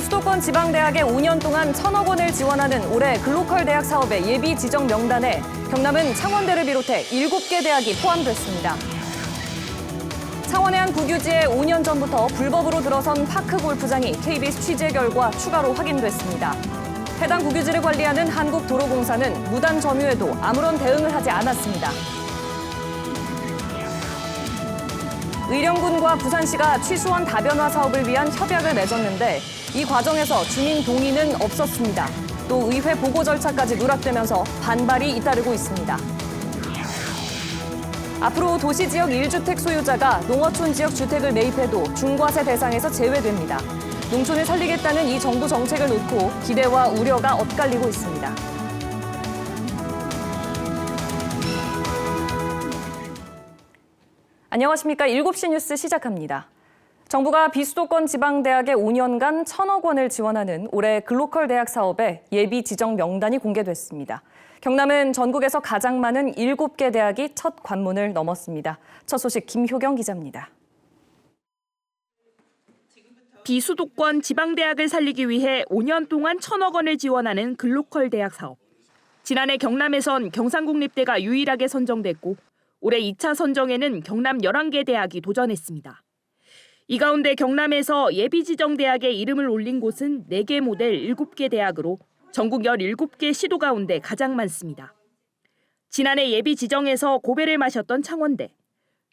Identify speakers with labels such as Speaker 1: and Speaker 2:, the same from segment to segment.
Speaker 1: 비수도권 지방대학에 5년 동안 1,000억 원을 지원하는 올해 글로컬 대학 사업의 예비 지정 명단에 경남은 창원대를 비롯해 7개 대학이 포함됐습니다. 창원의 한 국유지에 5년 전부터 불법으로 들어선 파크 골프장이 KBS 취재 결과 추가로 확인됐습니다. 해당 국유지를 관리하는 한국도로공사는 무단 점유에도 아무런 대응을 하지 않았습니다. 의령군과 부산시가 취수원 다변화 사업을 위한 협약을 맺었는데 이 과정에서 주민 동의는 없었습니다. 또 의회 보고 절차까지 누락되면서 반발이 잇따르고 있습니다. 앞으로 도시지역 1주택 소유자가 농어촌 지역 주택을 매입해도 중과세 대상에서 제외됩니다. 농촌을 살리겠다는 이 정부 정책을 놓고 기대와 우려가 엇갈리고 있습니다. 안녕하십니까. 7시 뉴스 시작합니다. 정부가 비수도권 지방대학에 5년간 1,000억 원을 지원하는 올해 글로컬 대학 사업의 예비 지정 명단이 공개됐습니다. 경남은 전국에서 가장 많은 7개 대학이 첫 관문을 넘었습니다. 첫 소식 김효경 기자입니다.
Speaker 2: 비수도권 지방대학을 살리기 위해 5년 동안 1,000억 원을 지원하는 글로컬 대학 사업. 지난해 경남에선 경상국립대가 유일하게 선정됐고 올해 2차 선정에는 경남 11개 대학이 도전했습니다. 이 가운데 경남에서 예비 지정 대학에 이름을 올린 곳은 4개 모델 7개 대학으로 전국 17개 시도 가운데 가장 많습니다. 지난해 예비 지정에서 고배를 마셨던 창원대,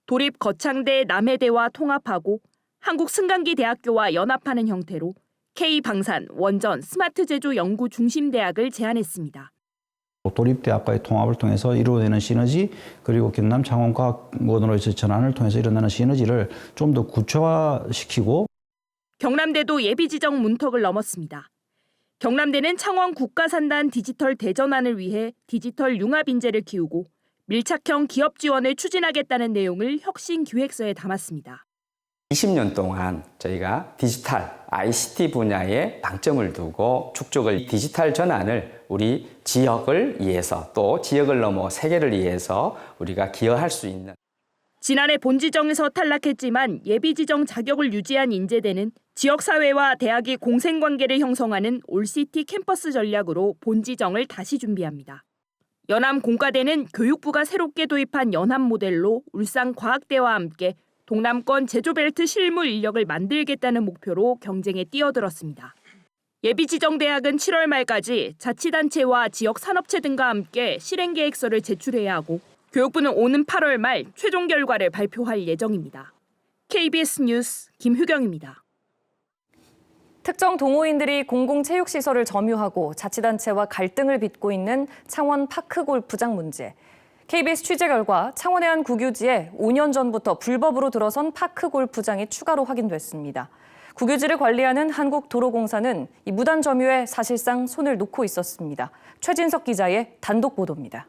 Speaker 2: 도립 거창대 남해대와 통합하고 한국승강기대학교와 연합하는 형태로 K방산, 원전, 스마트제조 연구 중심대학을 제안했습니다.
Speaker 3: 도립대학과의 통합을 통해서 이루어내는 시너지, 그리고 경남 창원과학원으로의 전환을 통해서 일어나는 시너지를 좀 더 구체화시키고.
Speaker 2: 경남대도 예비 지정 문턱을 넘었습니다. 경남대는 창원 국가산단 디지털 대전환을 위해 디지털 융합 인재를 키우고 밀착형 기업 지원을 추진하겠다는 내용을 혁신 기획서에 담았습니다.
Speaker 4: 20년 동안 저희가 디지털, ICT 분야에 방점을 두고 축적을 디지털 전환을 우리 지역을 위해서 또 지역을 넘어 세계를 위해서 우리가 기여할 수 있는.
Speaker 2: 지난해 본지정에서 탈락했지만 예비지정 자격을 유지한 인재대는 지역사회와 대학이 공생관계를 형성하는 올시티 캠퍼스 전략으로 본지정을 다시 준비합니다. 연암공과대는 교육부가 새롭게 도입한 연합 모델로 울산과학대와 함께 동남권 제조벨트 실무 인력을 만들겠다는 목표로 경쟁에 뛰어들었습니다. 예비지정대학은 7월 말까지 자치단체와 지역산업체 등과 함께 실행계획서를 제출해야 하고 교육부는 오는 8월 말 최종 결과를 발표할 예정입니다. KBS 뉴스 김효경입니다.
Speaker 1: 특정 동호인들이 공공체육시설을 점유하고 자치단체와 갈등을 빚고 있는 창원 파크골프장 문제. KBS 취재 결과 창원의 한 국유지에 5년 전부터 불법으로 들어선 파크골프장이 추가로 확인됐습니다. 국유지를 관리하는 한국도로공사는 이 무단 점유에 사실상 손을 놓고 있었습니다. 최진석 기자의 단독 보도입니다.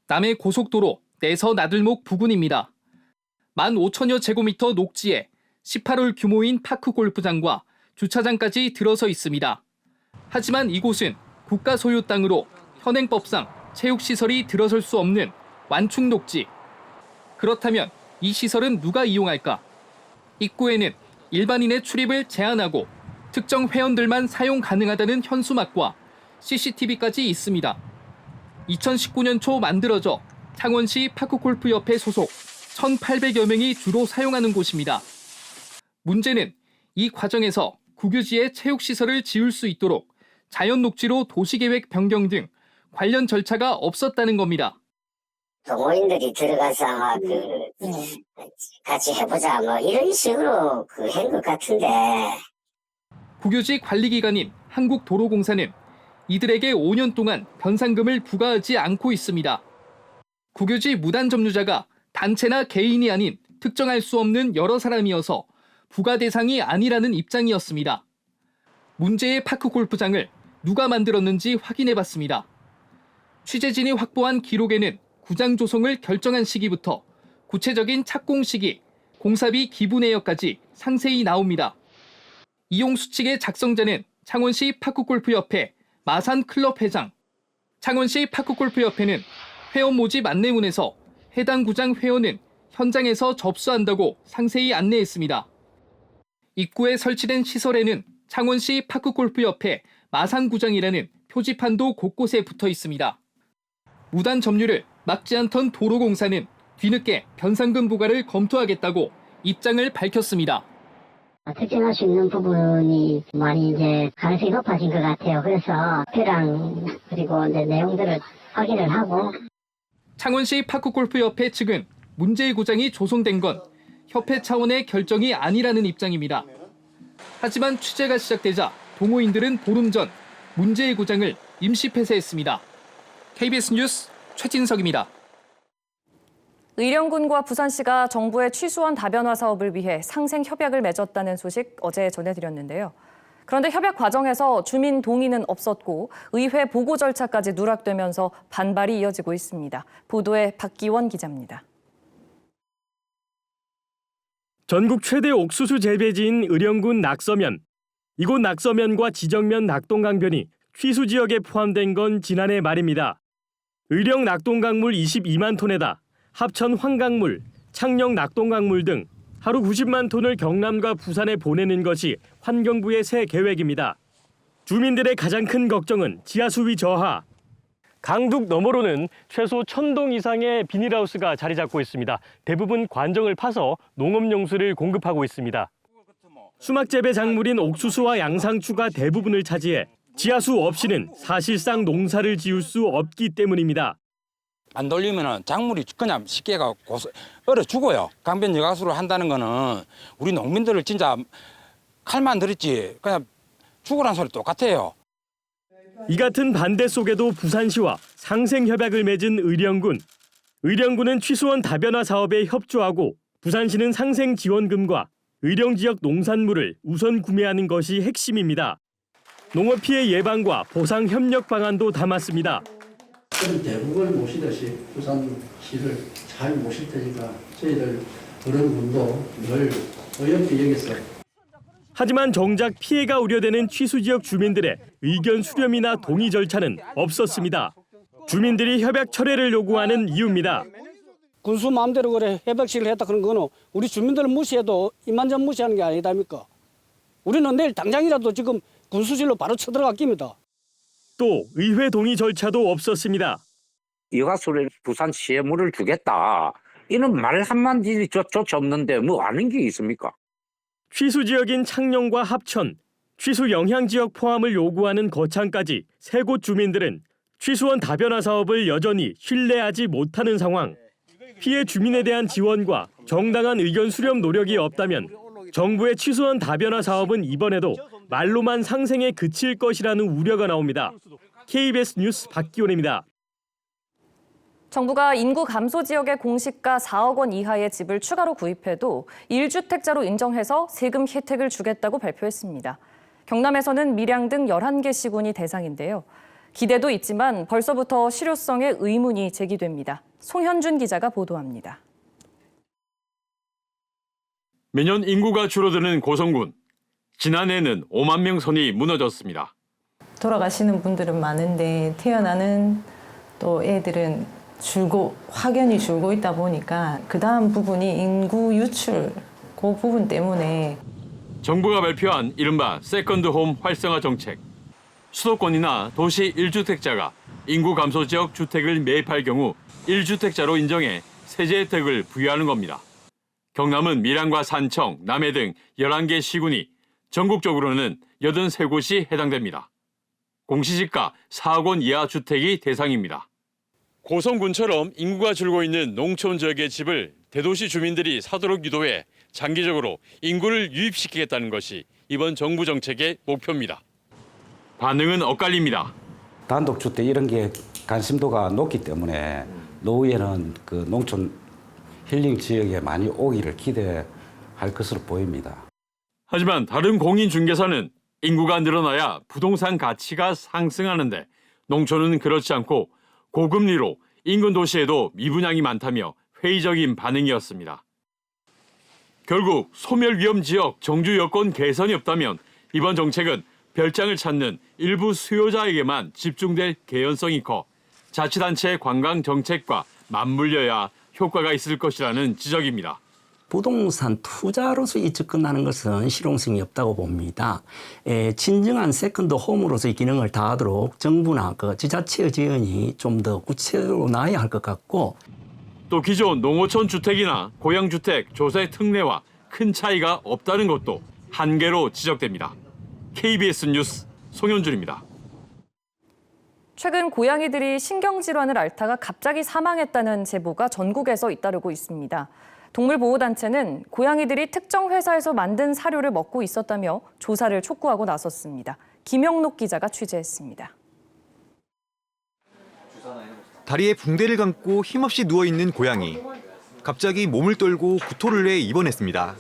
Speaker 5: 남해 고속도로 내서 나들목 부근입니다. 15,000여 제곱미터 녹지에 18홀 규모인 파크골프장과 주차장까지 들어서 있습니다. 하지만 이곳은 국가 소유 땅으로 현행법상 체육시설이 들어설 수 없는 완충 녹지. 그렇다면 이 시설은 누가 이용할까? 입구에는 일반인의 출입을 제한하고 특정 회원들만 사용 가능하다는 현수막과 CCTV까지 있습니다. 2019년 초 만들어져 창원시 파크골프협회 소속 1,800여 명이 주로 사용하는 곳입니다. 문제는 이 과정에서 국유지에 체육시설을 지을 수 있도록 자연녹지로 도시계획 변경 등 관련 절차가 없었다는 겁니다.
Speaker 6: 동호인들이 들어가서 같이 해보자 이런 식으로 한 것 같은데.
Speaker 5: 국유지 관리기관인 한국도로공사는 이들에게 5년 동안 변상금을 부과하지 않고 있습니다. 국유지 무단 점유자가 단체나 개인이 아닌 특정할 수 없는 여러 사람이어서 부과 대상이 아니라는 입장이었습니다. 문제의 파크골프장을 누가 만들었는지 확인해봤습니다. 취재진이 확보한 기록에는 구장 조성을 결정한 시기부터 구체적인 착공 시기, 공사비 기부 내역까지 상세히 나옵니다. 이용수 측의 작성자는 창원시 파크골프협회 마산클럽 회장. 창원시 파크골프협회는 회원 모집 안내문에서 해당 구장 회원은 현장에서 접수한다고 상세히 안내했습니다. 입구에 설치된 시설에는 창원시 파크골프협회 마산구장이라는 표지판도 곳곳에 붙어 있습니다. 무단 점유를 막지 않던 도로공사는 뒤늦게 변상금 부과를 검토하겠다고 입장을 밝혔습니다.
Speaker 6: 특정할 수 있는 부분이 많이 이제 가능성이 높아진 것 같아요. 그래서 표랑 그리고 이제 내용들을 확인을 하고.
Speaker 5: 창원시 파크골프협회 측은 문제의 구장이 조성된 건 협회 차원의 결정이 아니라는 입장입니다. 하지만 취재가 시작되자 동호인들은 보름 전 문제의 구장을 임시 폐쇄했습니다. KBS 뉴스 최진석입니다.
Speaker 1: 의령군과 부산시가 정부의 취수원 다변화 사업을 위해 상생 협약을 맺었다는 소식 어제 전해드렸는데요. 그런데 협약 과정에서 주민 동의는 없었고 의회 보고 절차까지 누락되면서 반발이 이어지고 있습니다. 보도에 박기원 기자입니다.
Speaker 7: 전국 최대 옥수수 재배지인 의령군 낙서면. 이곳 낙서면과 지정면 낙동강변이 취수 지역에 포함된 건 지난해 말입니다. 의령 낙동강물 22만 톤에다 합천 황강물, 창녕 낙동강물 등 하루 90만 톤을 경남과 부산에 보내는 것이 환경부의 새 계획입니다. 주민들의 가장 큰 걱정은 지하수위 저하. 강둑 너머로는 최소 1000동 이상의 비닐하우스가 자리 잡고 있습니다. 대부분 관정을 파서 농업용수를 공급하고 있습니다. 수막 재배 작물인 옥수수와 양상추가 대부분을 차지해 지하수 없이는 사실상 농사를 지을 수 없기 때문입니다.
Speaker 8: 안 돌리면 작물이 그냥 쉽게 얼어 죽어요. 강변 여가수를 한다는 거는 우리 농민들을 진짜 칼만 들었지 그냥 죽으란 소리 똑같아요.
Speaker 7: 이 같은 반대 속에도 부산시와 상생협약을 맺은 의령군. 의령군은 취수원 다변화 사업에 협조하고 부산시는 상생지원금과 의령 지역 농산물을 우선 구매하는 것이 핵심입니다. 농업 피해 예방과 보상 협력 방안도 담았습니다.
Speaker 9: 대국을 모시듯이 부산시를 잘 모실 테니까 저희들 의령군도 늘 어렵게 여기서.
Speaker 7: 하지만 정작 피해가 우려되는 취수 지역 주민들의 의견 수렴이나 동의 절차는 없었습니다. 주민들이 협약 철회를 요구하는 이유입니다.
Speaker 10: 군수 마음대로 그래 협약식을 했다 그런 거는 우리 주민들을 무시해도 이만전 무시하는 게 아니다니까. 우리는 내일 당장이라도 지금 군수실로 바로 쳐들어갈 깁니다.
Speaker 7: 또 의회 동의 절차도 없었습니다.
Speaker 11: 여가수를 부산시에 물을 주겠다. 이런 말 한마디 조차 없는데 뭐 아는 게 있습니까?
Speaker 7: 취수 지역인 창녕과 합천, 취수 영향 지역 포함을 요구하는 거창까지 세 곳 주민들은 취수원 다변화 사업을 여전히 신뢰하지 못하는 상황. 피해 주민에 대한 지원과 정당한 의견 수렴 노력이 없다면 정부의 취수원 다변화 사업은 이번에도 말로만 상생에 그칠 것이라는 우려가 나옵니다. KBS 뉴스 박기원입니다.
Speaker 1: 정부가 인구 감소 지역의 공시가 4억 원 이하의 집을 추가로 구입해도 1주택자로 인정해서 세금 혜택을 주겠다고 발표했습니다. 경남에서는 밀양 등 11개 시군이 대상인데요. 기대도 있지만 벌써부터 실효성에 의문이 제기됩니다. 송현준 기자가 보도합니다.
Speaker 12: 매년 인구가 줄어드는 고성군. 지난해에는 5만 명 선이 무너졌습니다.
Speaker 13: 돌아가시는 분들은 많은데 태어나는 또 애들은 확연히 줄고 있다 보니까 그다음 부분이 인구 유출 그 부분 때문에
Speaker 12: 정부가 발표한 이른바 세컨드홈 활성화 정책. 수도권이나 도시 1주택자가 인구 감소 지역 주택을 매입할 경우 1주택자로 인정해 세제 혜택을 부여하는 겁니다. 경남은 밀양과 산청, 남해 등 11개 시군이 전국적으로는 83곳이 해당됩니다. 공시지가 4억 원 이하 주택이 대상입니다. 고성군처럼 인구가 줄고 있는 농촌 지역의 집을 대도시 주민들이 사도록 유도해 장기적으로 인구를 유입시키겠다는 것이 이번 정부 정책의 목표입니다. 반응은 엇갈립니다.
Speaker 14: 단독주택 이런 게 관심도가 높기 때문에 노후에는 그 농촌 힐링 지역에 많이 오기를 기대할 것으로 보입니다.
Speaker 12: 하지만 다른 공인중개사는 인구가 늘어나야 부동산 가치가 상승하는데 농촌은 그렇지 않고 고금리로 인근 도시에도 미분양이 많다며 회의적인 반응이었습니다. 결국 소멸 위험 지역 정주 여건 개선이 없다면 이번 정책은 별장을 찾는 일부 수요자에게만 집중될 개연성이 커 자치단체의 관광 정책과 맞물려야 효과가 있을 것이라는 지적입니다.
Speaker 15: 부동산 투자로서의 접근하는 것은 실용성이 없다고 봅니다. 진정한 세컨드 홈으로서의 기능을 다하도록 정부나 지자체의 지원이 좀 더 구체적으로 나와야 할 것 같고,
Speaker 12: 또 기존 농어촌 주택이나 고양주택 조세 특례와 큰 차이가 없다는 것도 한계로 지적됩니다. KBS 뉴스 송현준입니다.
Speaker 1: 최근 고양이들이 신경질환을 앓다가 갑자기 사망했다는 제보가 전국에서 잇따르고 있습니다. 동물보호단체는 고양이들이 특정 회사에서 만든 사료를 먹고 있었다며 조사를 촉구하고 나섰습니다. 김영록 기자가 취재했습니다.
Speaker 16: 다리에 붕대를 감고 힘없이 누워있는 고양이. 갑자기 몸을 떨고 구토를 해 입원했습니다.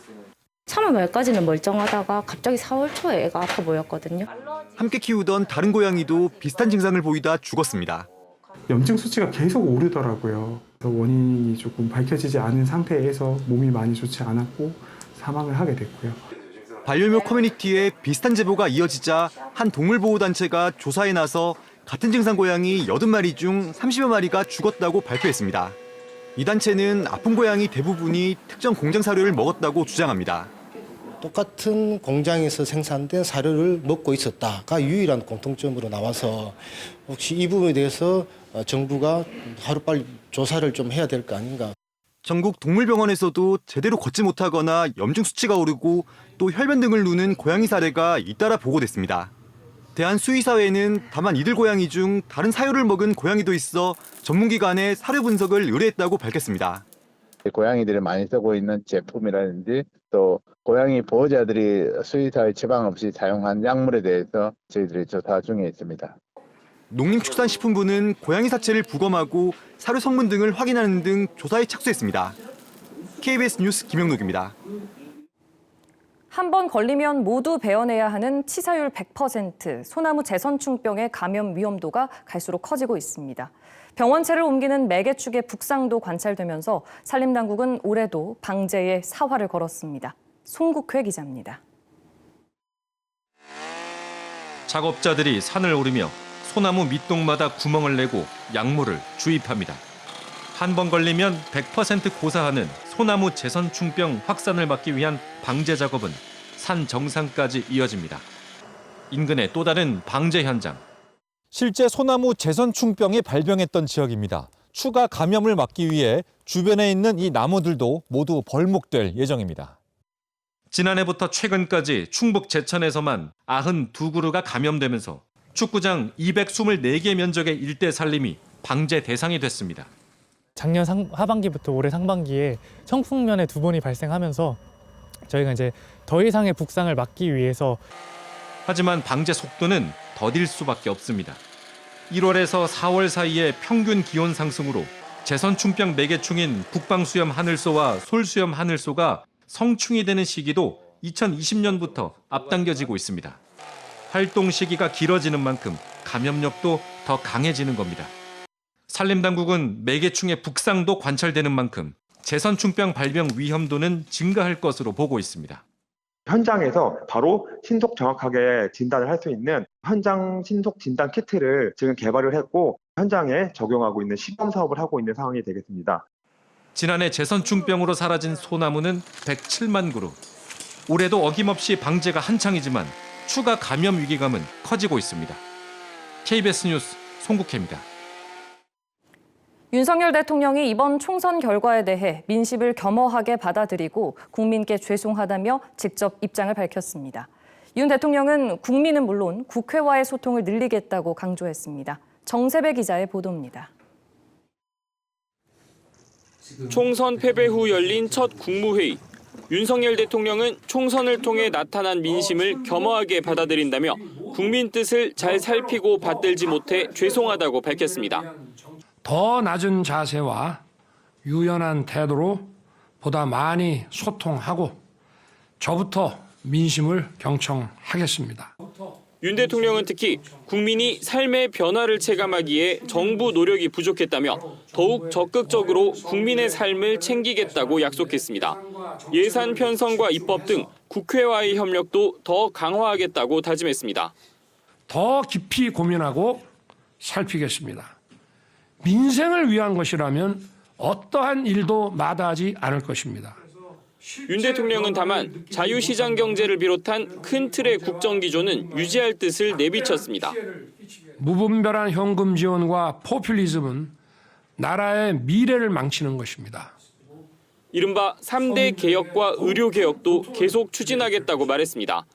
Speaker 17: 3월 말까지는 멀쩡하다가 갑자기 4월 초에 애가 아파 보였거든요.
Speaker 16: 함께 키우던 다른 고양이도 비슷한 증상을 보이다 죽었습니다.
Speaker 18: 염증 수치가 계속 오르더라고요. 원인이 조금 밝혀지지 않은 상태에서 몸이 많이 좋지 않았고 사망을 하게 됐고요.
Speaker 16: 반려묘 커뮤니티에 비슷한 제보가 이어지자 한 동물보호단체가 조사에 나서 같은 증상 고양이 80마리 중 30여 마리가 죽었다고 발표했습니다. 이 단체는 아픈 고양이 대부분이 특정 공장 사료를 먹었다고 주장합니다.
Speaker 19: 똑같은 공장에서 생산된 사료를 먹고 있었다가 유일한 공통점으로 나와서 혹시 이 부분에 대해서 정부가 하루빨리 조사를 좀 해야 될 거 아닌가.
Speaker 16: 전국 동물병원에서도 제대로 걷지 못하거나 염증 수치가 오르고 또 혈변 등을 누는 고양이 사례가 잇따라 보고됐습니다. 대한수의사회는 다만 이들 고양이 중 다른 사료를 먹은 고양이도 있어 전문기관에 사료 분석을 의뢰했다고 밝혔습니다.
Speaker 20: 고양이들이 많이 쓰고 있는 제품이라든지 또 고양이 보호자들이 수의사의 처방 없이 사용한 약물에 대해서 저희들이 조사 중에 있습니다.
Speaker 16: 농림축산식품부는 고양이 사체를 부검하고 사료 성분 등을 확인하는 등 조사에 착수했습니다. KBS 뉴스 김영록입니다.
Speaker 1: 한 번 걸리면 모두 베어내야 하는 치사율 100%, 소나무 재선충병의 감염 위험도가 갈수록 커지고 있습니다. 병원체를 옮기는 매개축의 북상도 관찰되면서 산림당국은 올해도 방제에 사활을 걸었습니다. 송국회 기자입니다.
Speaker 21: 작업자들이 산을 오르며 소나무 밑동마다 구멍을 내고 약물을 주입합니다. 한 번 걸리면 100% 고사하는 소나무 재선충병 확산을 막기 위한 방제 작업은 산 정상까지 이어집니다. 인근의 또 다른 방제 현장.
Speaker 22: 실제 소나무 재선충병이 발병했던 지역입니다. 추가 감염을 막기 위해 주변에 있는 이 나무들도 모두 벌목될 예정입니다.
Speaker 21: 지난해부터 최근까지 충북 제천에서만 92그루가 감염되면서 축구장 224개 면적의 일대 산림이 방제 대상이 됐습니다.
Speaker 23: 작년 하반기부터 올해 상반기에 청풍면에 2번이 발생하면서 저희가 이제 더 이상의 북상을 막기 위해서
Speaker 21: 하지만 방제 속도는 더딜 수밖에 없습니다. 1월에서 4월 사이의 평균 기온 상승으로 재선충병 매개충인 북방수염 하늘소와 솔수염 하늘소가 성충이 되는 시기도 2020년부터 앞당겨지고 있습니다. 활동 시기가 길어지는 만큼 감염력도 더 강해지는 겁니다. 산림당국은 매개충의 북상도 관찰되는 만큼 재선충병 발병 위험도는 증가할 것으로 보고 있습니다.
Speaker 24: 현장에서 바로 신속 정확하게 진단을 할 수 있는 현장 신속 진단 키트를 지금 개발을 했고 현장에 적용하고 있는 시범 사업을 하고 있는 상황이 되겠습니다.
Speaker 21: 지난해 재선충병으로 사라진 소나무는 107만 그루. 올해도 어김없이 방제가 한창이지만 추가 감염 위기감은 커지고 있습니다. KBS 뉴스 송국혜입니다.
Speaker 1: 윤석열 대통령이 이번 총선 결과에 대해 민심을 겸허하게 받아들이고 국민께 죄송하다며 직접 입장을 밝혔습니다. 윤 대통령은 국민은 물론 국회와의 소통을 늘리겠다고 강조했습니다. 정세배 기자의 보도입니다.
Speaker 25: 총선 패배 후 열린 첫 국무회의. 윤석열 대통령은 총선을 통해 나타난 민심을 겸허하게 받아들인다며 국민 뜻을 잘 살피고 받들지 못해 죄송하다고 밝혔습니다.
Speaker 26: 더 낮은 자세와 유연한 태도로 보다 많이 소통하고 저부터 민심을 경청하겠습니다.
Speaker 25: 윤 대통령은 특히 국민이 삶의 변화를 체감하기에 정부 노력이 부족했다며 더욱 적극적으로 국민의 삶을 챙기겠다고 약속했습니다. 예산 편성과 입법 등 국회와의 협력도 더 강화하겠다고 다짐했습니다.
Speaker 26: 더 깊이 고민하고 살피겠습니다. 민생을 위한 것이라면 어떠한 일도 마다하지 않을 것입니다.
Speaker 25: 윤 대통령은 다만 자유시장 경제를 비롯한 큰 틀의 국정기조는 유지할 뜻을 내비쳤습니다.
Speaker 26: 무분별한 현금 지원과 포퓰리즘은 나라의 미래를 망치는 것입니다.
Speaker 25: 이른바 3대 개혁과 의료개혁도 계속 추진하겠다고 말했습니다.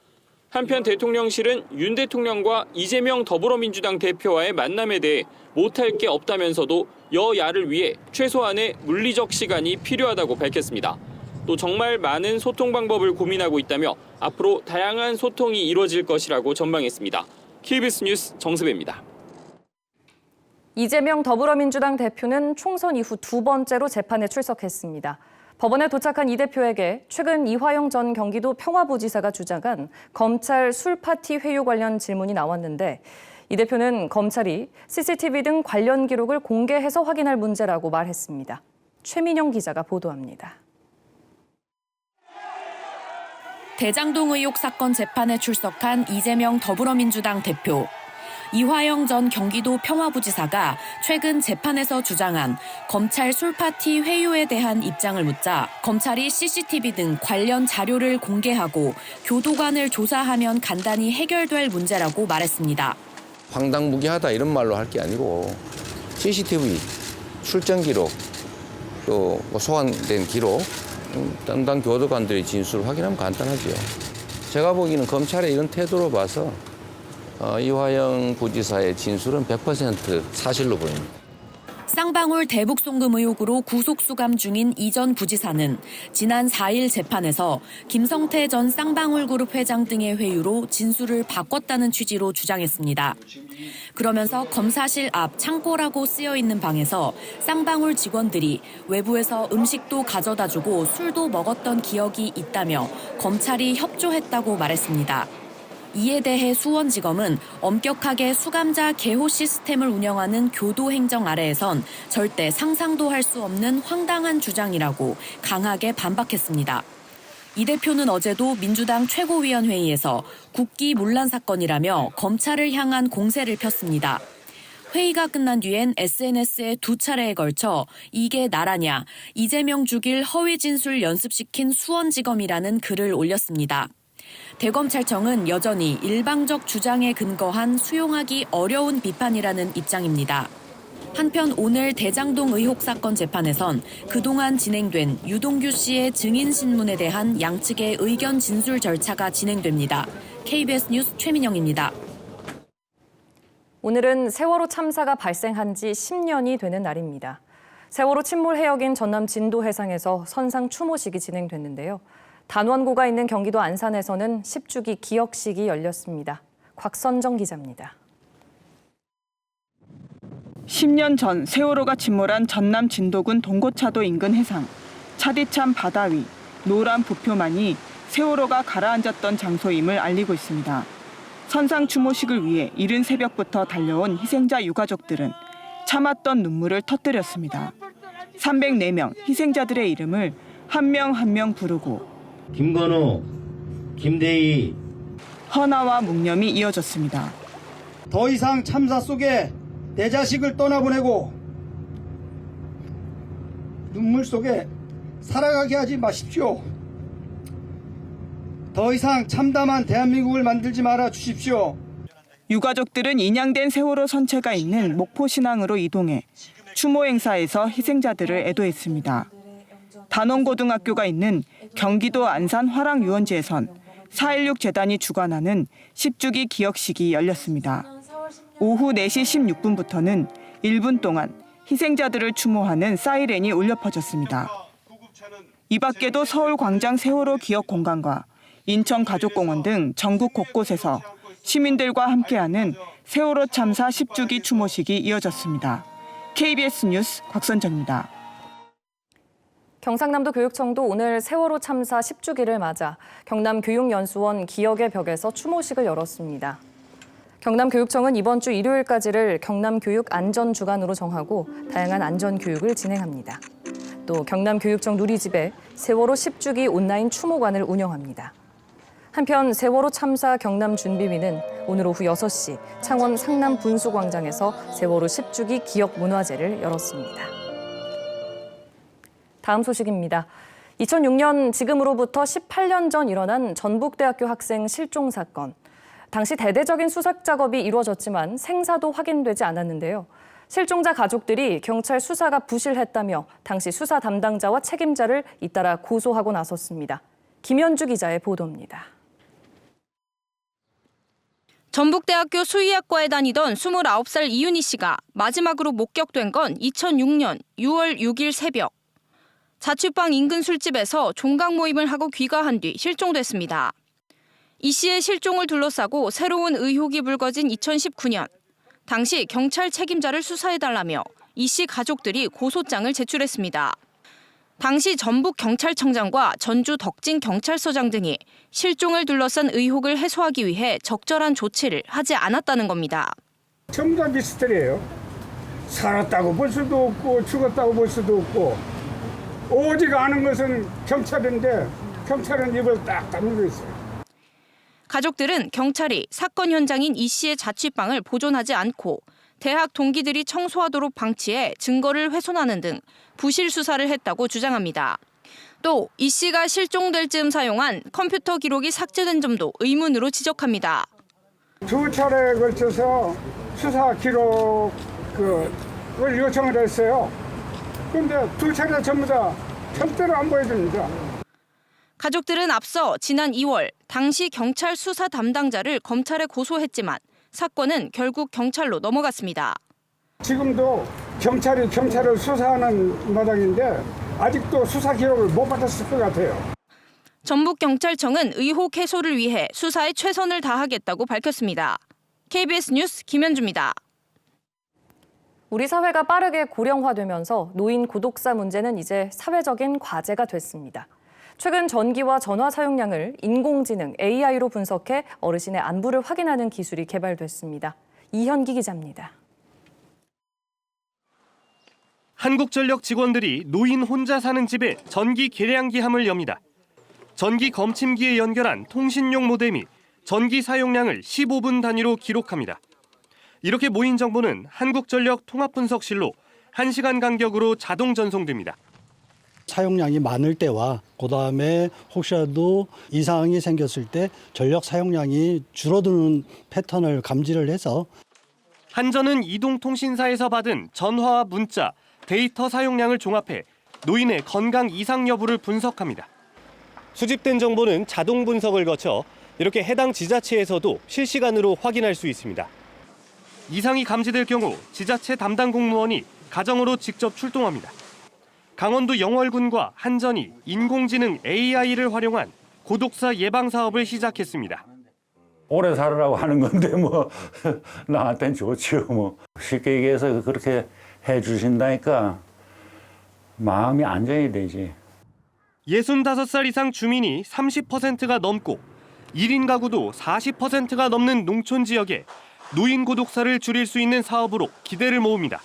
Speaker 25: 한편 대통령실은 윤 대통령과 이재명 더불어민주당 대표와의 만남에 대해 못할 게 없다면서도 여야를 위해 최소한의 물리적 시간이 필요하다고 밝혔습니다. 또 정말 많은 소통 방법을 고민하고 있다며 앞으로 다양한 소통이 이루어질 것이라고 전망했습니다. KBS 뉴스 정수배입니다.
Speaker 1: 이재명 더불어민주당 대표는 총선 이후 두 번째로 재판에 출석했습니다. 법원에 도착한 이 대표에게 최근 이화영 전 경기도 평화부지사가 주장한 검찰 술파티 회유 관련 질문이 나왔는데 이 대표는 검찰이 CCTV 등 관련 기록을 공개해서 확인할 문제라고 말했습니다. 최민영 기자가 보도합니다.
Speaker 2: 대장동 의혹 사건 재판에 출석한 이재명 더불어민주당 대표. 이화영 전 경기도 평화부지사가 최근 재판에서 주장한 검찰 술파티 회유에 대한 입장을 묻자 검찰이 CCTV 등 관련 자료를 공개하고 교도관을 조사하면 간단히 해결될 문제라고 말했습니다.
Speaker 3: 황당무계하다 이런 말로 할 게 아니고 CCTV 출정 기록 또 소환된 기록 담당 교도관들의 진술을 확인하면 간단하죠. 제가 보기에는 검찰의 이런 태도로 봐서 이화영 부지사의 진술은 100% 사실로 보입니다.
Speaker 2: 쌍방울 대북 송금 의혹으로 구속 수감 중인 이 전 부지사는 지난 4일 재판에서 김성태 전 쌍방울그룹 회장 등의 회유로 진술을 바꿨다는 취지로 주장했습니다. 그러면서 검사실 앞 창고라고 쓰여 있는 방에서 쌍방울 직원들이 외부에서 음식도 가져다주고 술도 먹었던 기억이 있다며 검찰이 협조했다고 말했습니다. 이에 대해 수원지검은 엄격하게 수감자 개호 시스템을 운영하는 교도행정 아래에선 절대 상상도 할 수 없는 황당한 주장이라고 강하게 반박했습니다. 이 대표는 어제도 민주당 최고위원회의에서 국기 문란 사건이라며 검찰을 향한 공세를 폈습니다. 회의가 끝난 뒤엔 SNS에 두 차례에 걸쳐 이게 나라냐, 이재명 죽일 허위 진술 연습시킨 수원지검이라는 글을 올렸습니다. 대검찰청은 여전히 일방적 주장에 근거한 수용하기 어려운 비판이라는 입장입니다. 한편 오늘 대장동 의혹 사건 재판에선 그동안 진행된 유동규 씨의 증인 신문에 대한 양측의 의견 진술 절차가 진행됩니다. KBS 뉴스 최민영입니다.
Speaker 1: 오늘은 세월호 참사가 발생한 지 10년이 되는 날입니다. 세월호 침몰 해역인 전남 진도 해상에서 선상 추모식이 진행됐는데요. 단원고가 있는 경기도 안산에서는 10주기 기억식이 열렸습니다. 곽선정 기자입니다.
Speaker 4: 10년 전 세월호가 침몰한 전남 진도군 동고차도 인근 해상. 차디찬 바다 위, 노란 부표만이 세월호가 가라앉았던 장소임을 알리고 있습니다. 선상 추모식을 위해 이른 새벽부터 달려온 희생자 유가족들은 참았던 눈물을 터뜨렸습니다. 304명 희생자들의 이름을 한 명 한 명 부르고
Speaker 5: 김건우, 김대희,
Speaker 4: 헌화와 묵념이 이어졌습니다.
Speaker 5: 더 이상 참사 속에 내 자식을 떠나보내고 눈물 속에 살아가게 하지 마십시오. 더 이상 참담한 대한민국을 만들지 말아 주십시오.
Speaker 4: 유가족들은 인양된 세월호 선체가 있는 목포신항으로 이동해 추모 행사에서 희생자들을 애도했습니다. 단원고등학교가 있는 경기도 안산 화랑유원지에선 4.16 재단이 주관하는 10주기 기억식이 열렸습니다. 오후 4시 16분부터는 1분 동안 희생자들을 추모하는 사이렌이 울려 퍼졌습니다. 이 밖에도 서울광장 세월호 기억공간과 인천가족공원 등 전국 곳곳에서 시민들과 함께하는 세월호 참사 10주기 추모식이 이어졌습니다. KBS 뉴스 곽선정입니다.
Speaker 1: 경상남도 교육청도 오늘 세월호 참사 10주기를 맞아 경남교육연수원 기억의 벽에서 추모식을 열었습니다. 경남교육청은 이번 주 일요일까지를 경남교육안전주간으로 정하고 다양한 안전교육을 진행합니다. 또 경남교육청 누리집에 세월호 10주기 온라인 추모관을 운영합니다. 한편 세월호 참사 경남준비위는 오늘 오후 6시 창원 상남 분수광장에서 세월호 10주기 기억문화제를 열었습니다. 다음 소식입니다. 2006년 지금으로부터 18년 전 일어난 전북대학교 학생 실종 사건. 당시 대대적인 수색 작업이 이루어졌지만 생사도 확인되지 않았는데요. 실종자 가족들이 경찰 수사가 부실했다며 당시 수사 담당자와 책임자를 잇따라 고소하고 나섰습니다. 김현주 기자의 보도입니다.
Speaker 6: 전북대학교 수의학과에 다니던 29살 이윤희 씨가 마지막으로 목격된 건 2006년 6월 6일 새벽. 자취방 인근 술집에서 종각 모임을 하고 귀가한 뒤 실종됐습니다. 이 씨의 실종을 둘러싸고 새로운 의혹이 불거진 2019년. 당시 경찰 책임자를 수사해달라며 이 씨 가족들이 고소장을 제출했습니다. 당시 전북경찰청장과 전주 덕진경찰서장 등이 실종을 둘러싼 의혹을 해소하기 위해 적절한 조치를 하지 않았다는 겁니다.
Speaker 7: 전부 다 미스터리예요. 살았다고 볼 수도 없고 죽었다고 볼 수도 없고 오직 아는 것은 경찰인데 경찰은 입을 딱 다물고 있어요.
Speaker 6: 가족들은 경찰이 사건 현장인 이 씨의 자취방을 보존하지 않고 대학 동기들이 청소하도록 방치해 증거를 훼손하는 등 부실 수사를 했다고 주장합니다. 또 이 씨가 실종될 즈음 사용한 컴퓨터 기록이 삭제된 점도 의문으로 지적합니다.
Speaker 7: 2차례에 걸쳐서 수사 기록을 요청을 했어요. 그런데 2차례 전부 다 절대로 안 보여줍니다.
Speaker 6: 가족들은 앞서 지난 2월 당시 경찰 수사 담당자를 검찰에 고소했지만 사건은 결국 경찰로 넘어갔습니다.
Speaker 7: 지금도 경찰이 경찰을 수사하는 마당인데 아직도 수사 기록을 못 받았을 것 같아요.
Speaker 6: 전북경찰청은 의혹 해소를 위해 수사에 최선을 다하겠다고 밝혔습니다. KBS 뉴스 김현주입니다.
Speaker 1: 우리 사회가 빠르게 고령화되면서 노인 고독사 문제는 이제 사회적인 과제가 됐습니다. 최근 전기와 전화 사용량을 인공지능 AI로 분석해 어르신의 안부를 확인하는 기술이 개발됐습니다. 이현기 기자입니다.
Speaker 8: 한국전력 직원들이 노인 혼자 사는 집에 전기 계량기함을 엽니다. 전기 검침기에 연결한 통신용 모뎀이 전기 사용량을 15분 단위로 기록합니다. 이렇게 모인 정보는 한국전력 통합분석실로 1시간 간격으로 자동 전송됩니다.
Speaker 9: 사용량이 많을 때와 그다음에 혹시라도 이상이 생겼을 때 전력 사용량이 줄어드는 패턴을 감지를 해서
Speaker 8: 한전은 이동통신사에서 받은 전화와 문자, 데이터 사용량을 종합해 노인의 건강 이상 여부를 분석합니다. 수집된 정보는 자동 분석을 거쳐 이렇게 해당 지자체에서도 실시간으로 확인할 수 있습니다. 이상이 감지될 경우 지자체 담당 공무원이 가정으로 직접 출동합니다. 강원도 영월군과 한전이 인공지능 AI를 활용한 고독사 예방 사업을 시작했습니다.
Speaker 10: 오래 살으라고 하는 건데 뭐 나한테는 좋지요. 뭐 쉽게 얘기해서 그렇게 해주신다니까 마음이 안정이 되지.
Speaker 8: 65살 이상 주민이 30%가 넘고 1인 가구도 40%가 넘는 농촌 지역에 노인 고독사를 줄일 수 있는 사업으로 기대를 모읍니다.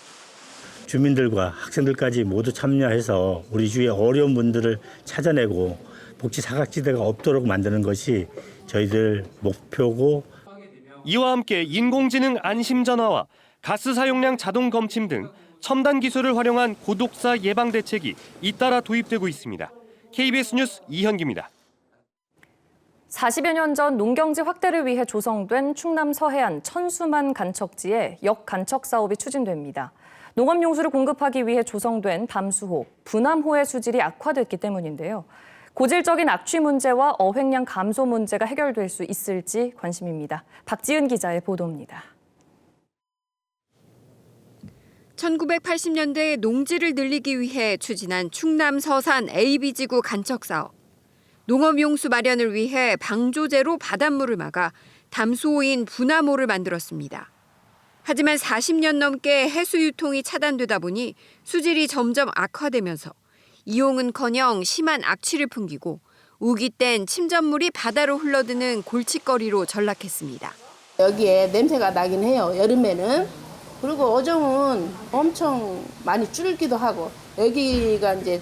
Speaker 11: 주민들과 학생들까지 모두 참여해서 우리 주위의 어려운 분들을 찾아내고 복지 사각지대가 없도록 만드는 것이 저희들 목표고,
Speaker 8: 이와 함께 인공지능 안심전화와 가스 사용량 자동 검침 등 첨단 기술을 활용한 고독사 예방 대책이 잇따라 도입되고 있습니다. KBS 뉴스 이현기입니다.
Speaker 1: 40여 년 전 농경지 확대를 위해 조성된 충남 서해안 천수만 간척지에 역간척 사업이 추진됩니다. 농업용수를 공급하기 위해 조성된 담수호, 분암호의 수질이 악화됐기 때문인데요. 고질적인 악취 문제와 어획량 감소 문제가 해결될 수 있을지 관심입니다. 박지은 기자의 보도입니다.
Speaker 27: 1980년대 농지를 늘리기 위해 추진한 충남 서산 AB지구 간척 사업. 농업용수 마련을 위해 방조제로 바닷물을 막아 담수호인 분암호를 만들었습니다. 하지만 40년 넘게 해수 유통이 차단되다 보니 수질이 점점 악화되면서 이용은커녕 심한 악취를 풍기고 우기 땐 침전물이 바다로 흘러드는 골칫거리로 전락했습니다.
Speaker 28: 여기에 냄새가 나긴 해요, 여름에는. 그리고 어종은 엄청 많이 줄기도 하고, 여기가 이제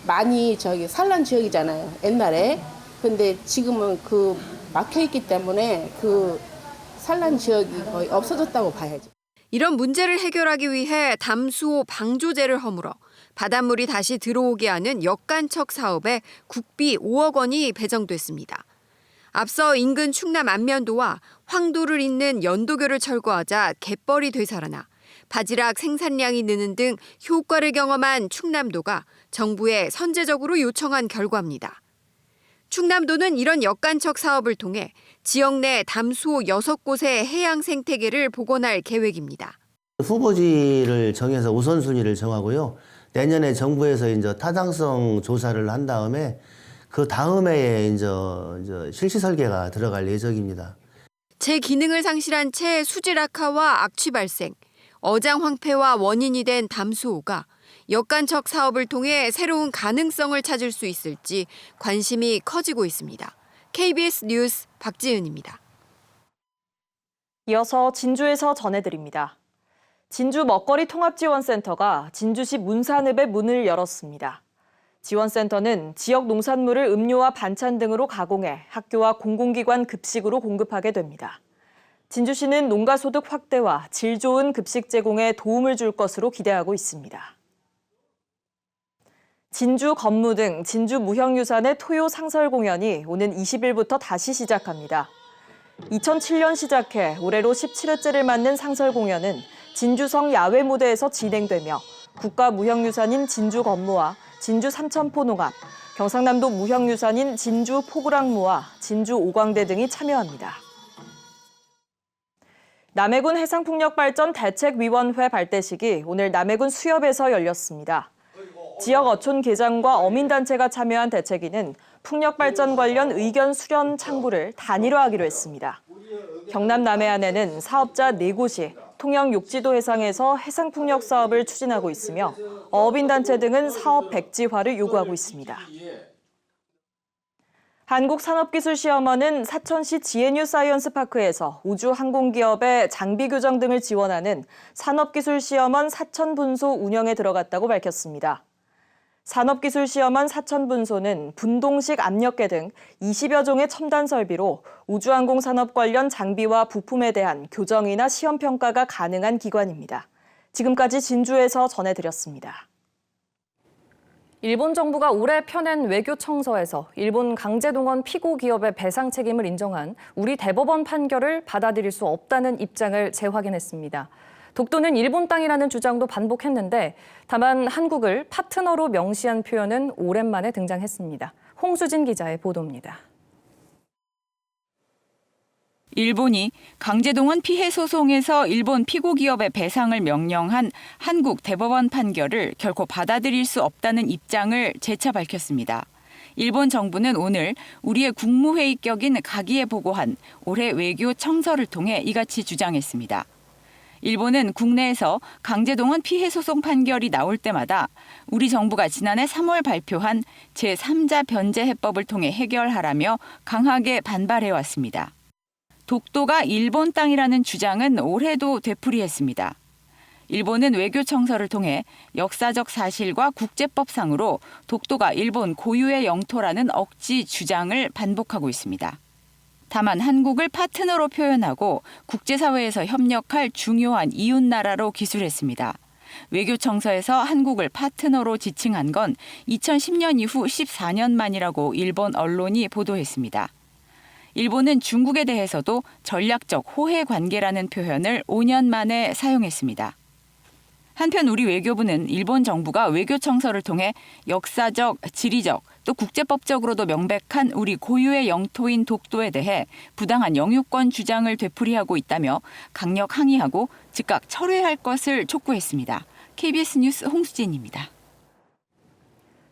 Speaker 28: 많이 산란 지역이잖아요, 옛날에. 근데 지금은 막혀 있기 때문에 산란 지역이 거의 없어졌다고 봐야죠.
Speaker 27: 이런 문제를 해결하기 위해 담수호 방조제를 허물어 바닷물이 다시 들어오게 하는 역간척 사업에 국비 5억 원이 배정됐습니다. 앞서 인근 충남 안면도와 황도를 잇는 연도교를 철거하자 갯벌이 되살아나 바지락 생산량이 느는 등 효과를 경험한 충남도가 정부에 선제적으로 요청한 결과입니다. 충남도는 이런 역간척 사업을 통해 지역 내 담수호 6곳의 해양 생태계를 복원할 계획입니다.
Speaker 12: 후보지를 정해서 우선순위를 정하고요. 내년에 정부에서 이제 타당성 조사를 한 다음에 그 다음에 이제 실시 설계가 들어갈 예정입니다.
Speaker 27: 제 기능을 상실한 채 수질 악화와 악취 발생, 어장 황폐와 원인이 된 담수호가 역간척 사업을 통해 새로운 가능성을 찾을 수 있을지 관심이 커지고 있습니다. KBS 뉴스 박지은입니다.
Speaker 1: 이어서 진주에서 전해드립니다. 진주 먹거리 통합지원센터가 진주시 문산읍의 문을 열었습니다. 지원센터는 지역 농산물을 음료와 반찬 등으로 가공해 학교와 공공기관 급식으로 공급하게 됩니다. 진주시는 농가소득 확대와 질 좋은 급식 제공에 도움을 줄 것으로 기대하고 있습니다. 진주 건무 등 진주 무형유산의 토요 상설 공연이 오는 20일부터 다시 시작합니다. 2007년 시작해 올해로 17회째를 맞는 상설 공연은 진주성 야외 무대에서 진행되며 국가무형유산인 진주 건무와 진주 삼천포 농업, 경상남도 무형유산인 진주 포구랑무와 진주 오광대 등이 참여합니다. 남해군 해상풍력발전 대책위원회 발대식이 오늘 남해군 수협에서 열렸습니다. 지역 어촌 계장과 어민단체가 참여한 대책위는 풍력발전 관련 의견 수렴 창구를 단일화하기로 했습니다. 경남 남해안에는 사업자 4곳이 통영 욕지도 해상에서 해상풍력 사업을 추진하고 있으며 어업인단체 등은 사업 백지화를 요구하고 있습니다. 한국산업기술시험원은 사천시 GNU 사이언스파크에서 우주항공기업의 장비 교정 등을 지원하는 산업기술시험원 사천분소 운영에 들어갔다고 밝혔습니다. 산업기술시험원 사천분소는 분동식 압력계 등 20여 종의 첨단 설비로 우주항공 산업 관련 장비와 부품에 대한 교정이나 시험 평가가 가능한 기관입니다. 지금까지 진주에서 전해드렸습니다. 일본 정부가 올해 펴낸 외교 청서에서 일본 강제동원 피고 기업의 배상 책임을 인정한 우리 대법원 판결을 받아들일 수 없다는 입장을 재확인했습니다. 독도는 일본 땅이라는 주장도 반복했는데 다만 한국을 파트너로 명시한 표현은 오랜만에 등장했습니다. 홍수진 기자의 보도입니다.
Speaker 13: 일본이 강제동원 피해 소송에서 일본 피고 기업의 배상을 명령한 한국 대법원 판결을 결코 받아들일 수 없다는 입장을 재차 밝혔습니다. 일본 정부는 오늘 우리의 국무회의격인 가기에 보고한 올해 외교 청서를 통해 이같이 주장했습니다. 일본은 국내에서 강제동원 피해 소송 판결이 나올 때마다 우리 정부가 지난해 3월 발표한 제3자 변제 해법을 통해 해결하라며 강하게 반발해왔습니다. 독도가 일본 땅이라는 주장은 올해도 되풀이했습니다. 일본은 외교 청서를 통해 역사적 사실과 국제법상으로 독도가 일본 고유의 영토라는 억지 주장을 반복하고 있습니다. 다만 한국을 파트너로 표현하고 국제사회에서 협력할 중요한 이웃나라로 기술했습니다. 외교청서에서 한국을 파트너로 지칭한 건 2010년 이후 14년 만이라고 일본 언론이 보도했습니다. 일본은 중국에 대해서도 전략적 호혜 관계라는 표현을 5년 만에 사용했습니다. 한편 우리 외교부는 일본 정부가 외교청서를 통해 역사적, 지리적, 또 국제법적으로도 명백한 우리 고유의 영토인 독도에 대해 부당한 영유권 주장을 되풀이하고 있다며 강력 항의하고 즉각 철회할 것을 촉구했습니다. KBS 뉴스 홍수진입니다.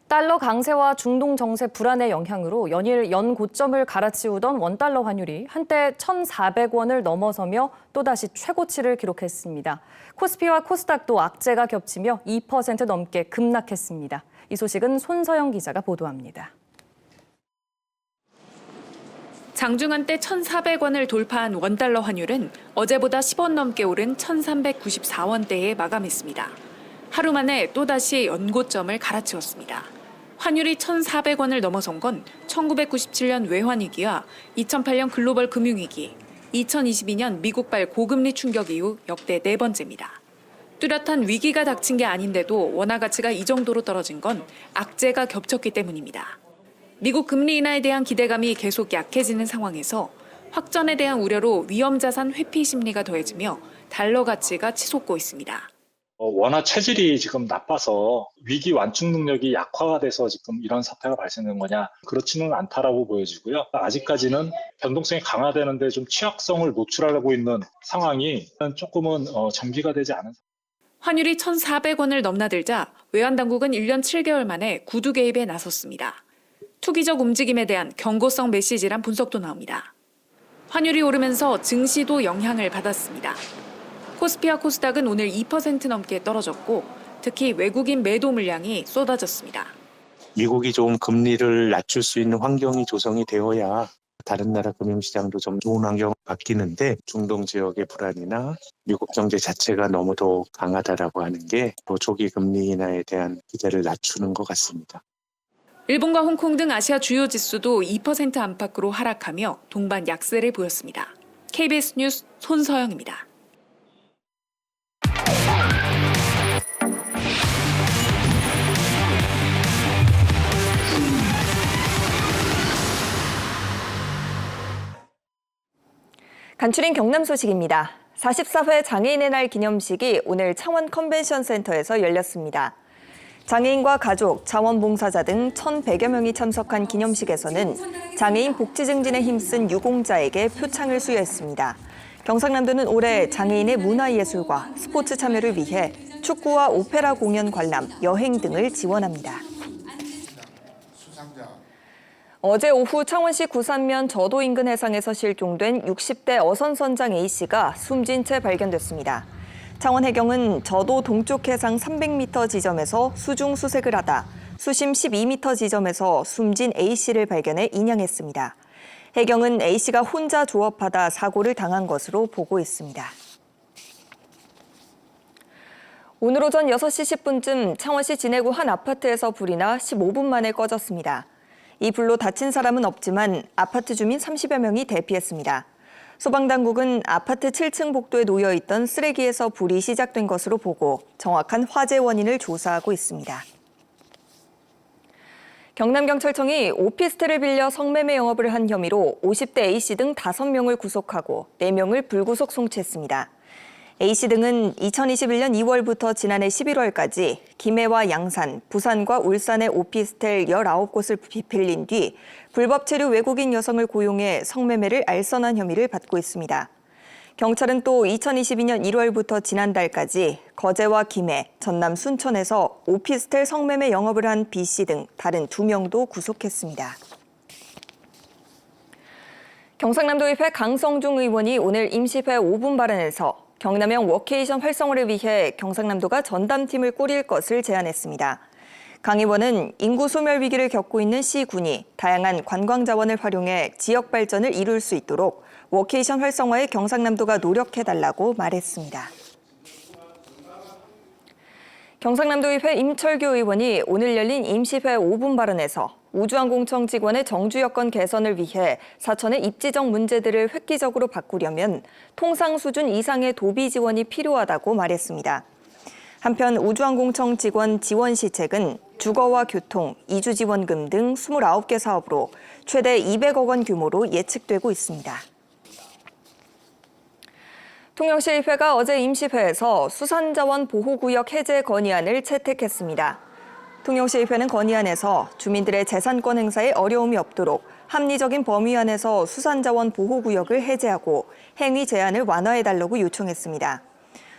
Speaker 1: 달러 강세와 중동 정세 불안의 영향으로 연일 연고점을 갈아치우던 원달러 환율이 한때 1,400원을 넘어서며 또다시 최고치를 기록했습니다. 코스피와 코스닥도 악재가 겹치며 2% 넘게 급락했습니다. 이 소식은 손서영 기자가 보도합니다.
Speaker 14: 장중한 때 1,400원을 돌파한 원달러 환율은 어제보다 10원 넘게 오른 1,394원대에 마감했습니다. 하루 만에 또다시 연고점을 갈아치웠습니다. 환율이 1,400원을 넘어선 건 1997년 외환위기와 2008년 글로벌 금융위기, 2022년 미국발 고금리 충격 이후 역대 4번째입니다. 뚜렷한 위기가 닥친 게 아닌데도 원화 가치가 이 정도로 떨어진 건 악재가 겹쳤기 때문입니다. 미국 금리 인하에 대한 기대감이 계속 약해지는 상황에서 확전에 대한 우려로 위험자산 회피 심리가 더해지며 달러 가치가 치솟고 있습니다.
Speaker 15: 원화 체질이 지금 나빠서 위기 완충 능력이 약화가 돼서 지금 이런 사태가 발생된 거냐? 그렇지는 않다라고 보여지고요. 아직까지는 변동성이 강화되는데 좀 취약성을 노출하고 있는 상황이 조금은 정비가 되지 않은.
Speaker 14: 환율이 1,400원을 넘나들자 외환당국은 1년 7개월 만에 구두 개입에 나섰습니다. 투기적 움직임에 대한 경고성 메시지란 분석도 나옵니다. 환율이 오르면서 증시도 영향을 받았습니다. 코스피와 코스닥은 오늘 2% 넘게 떨어졌고 특히 외국인 매도 물량이 쏟아졌습니다.
Speaker 16: 미국이 좀 금리를 낮출 수 있는 환경이 조성이 되어야 다른 나라 금융시장도 좀 좋은 환경을 바뀌는데 중동 지역의 불안이나 미국 경제 자체가 너무도 강하다라고 하는 게 조기 금리 인하에 대한 기대를 낮추는 것 같습니다.
Speaker 14: 일본과 홍콩 등 아시아 주요 지수도 2% 안팎으로 하락하며 동반 약세를 보였습니다. KBS 뉴스 손서영입니다.
Speaker 1: 간추린 경남 소식입니다. 44회 장애인의 날 기념식이 오늘 창원 컨벤션 센터에서 열렸습니다. 장애인과 가족, 자원봉사자 등 1,100여 명이 참석한 기념식에서는 장애인 복지 증진에 힘쓴 유공자에게 표창을 수여했습니다. 경상남도는 올해 장애인의 문화예술과 스포츠 참여를 위해 축구와 오페라 공연 관람, 여행 등을 지원합니다. 어제 오후 창원시 구산면 저도 인근 해상에서 실종된 60대 어선선장 A씨가 숨진 채 발견됐습니다. 창원해경은 저도 동쪽 해상 300m 지점에서 수중 수색을 하다 수심 12m 지점에서 숨진 A씨를 발견해 인양했습니다. 해경은 A씨가 혼자 조업하다 사고를 당한 것으로 보고 있습니다. 오늘 오전 6시 10분쯤 창원시 진해구 한 아파트에서 불이 나 15분 만에 꺼졌습니다. 이 불로 다친 사람은 없지만 아파트 주민 30여 명이 대피했습니다. 소방당국은 아파트 7층 복도에 놓여있던 쓰레기에서 불이 시작된 것으로 보고 정확한 화재 원인을 조사하고 있습니다. 경남경찰청이 오피스텔을 빌려 성매매 영업을 한 혐의로 50대 A씨 등 5명을 구속하고 4명을 불구속 송치했습니다. A씨 등은 2021년 2월부터 지난해 11월까지 김해와 양산, 부산과 울산의 오피스텔 19곳을 빌린 뒤 불법 체류 외국인 여성을 고용해 성매매를 알선한 혐의를 받고 있습니다. 경찰은 또 2022년 1월부터 지난달까지 거제와 김해, 전남 순천에서 오피스텔 성매매 영업을 한 B씨 등 다른 2명도 구속했습니다. 경상남도의회 강성중 의원이 오늘 임시회 5분 발언에서 경남형 워케이션 활성화를 위해 경상남도가 전담팀을 꾸릴 것을 제안했습니다. 강 의원은 인구 소멸 위기를 겪고 있는 시군이 다양한 관광 자원을 활용해 지역 발전을 이룰 수 있도록 워케이션 활성화에 경상남도가 노력해달라고 말했습니다. 경상남도의회 임철규 의원이 오늘 열린 임시회 5분 발언에서 우주항공청 직원의 정주 여건 개선을 위해 사천의 입지적 문제들을 획기적으로 바꾸려면 통상 수준 이상의 도비 지원이 필요하다고 말했습니다. 한편 우주항공청 직원 지원 시책은 주거와 교통, 이주지원금 등 29개 사업으로 최대 200억 원 규모로 예측되고 있습니다. 통영시의회가 어제 임시회에서 수산자원 보호구역 해제 건의안을 채택했습니다. 통영시의회는 건의안에서 주민들의 재산권 행사에 어려움이 없도록 합리적인 범위 안에서 수산자원 보호구역을 해제하고 행위 제한을 완화해달라고 요청했습니다.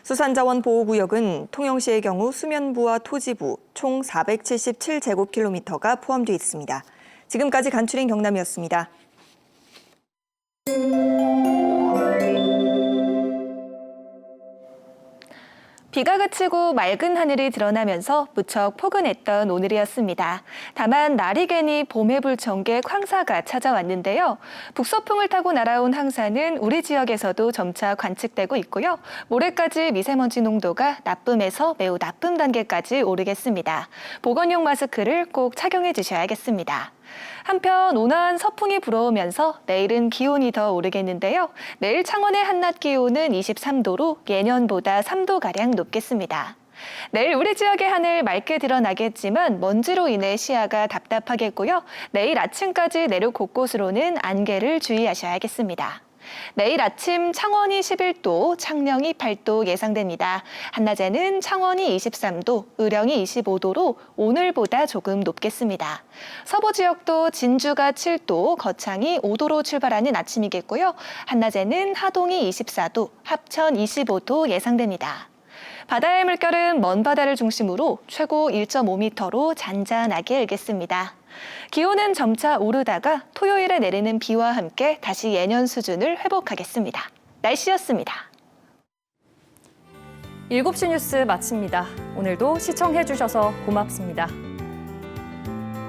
Speaker 1: 수산자원 보호구역은 통영시의 경우 수면부와 토지부 총 477제곱킬로미터가 포함되어 있습니다. 지금까지 간추린 경남이었습니다.
Speaker 17: 비가 그치고 맑은 하늘이 드러나면서 무척 포근했던 오늘이었습니다. 다만 날이 개니 봄의 불청객 황사가 찾아왔는데요. 북서풍을 타고 날아온 황사는 우리 지역에서도 점차 관측되고 있고요. 모레까지 미세먼지 농도가 나쁨에서 매우 나쁨 단계까지 오르겠습니다. 보건용 마스크를 꼭 착용해 주셔야겠습니다. 한편 온화한 서풍이 불어오면서 내일은 기온이 더 오르겠는데요. 내일 창원의 한낮 기온은 23도로 예년보다 3도가량 높겠습니다. 내일 우리 지역의 하늘 맑게 드러나겠지만 먼지로 인해 시야가 답답하겠고요. 내일 아침까지 내륙 곳곳으로는 안개를 주의하셔야겠습니다. 내일 아침 창원이 11도, 창녕이 8도 예상됩니다. 한낮에는 창원이 23도, 의령이 25도로 오늘보다 조금 높겠습니다. 서부 지역도 진주가 7도, 거창이 5도로 출발하는 아침이겠고요. 한낮에는 하동이 24도, 합천 25도 예상됩니다. 바다의 물결은 먼 바다를 중심으로 최고 1.5m로 잔잔하게 일겠습니다. 기온은 점차 오르다가 토요일에 내리는 비와 함께 다시 예년 수준을 회복하겠습니다. 날씨였습니다.
Speaker 1: 7시 뉴스 마칩니다. 오늘도 시청해주셔서 고맙습니다.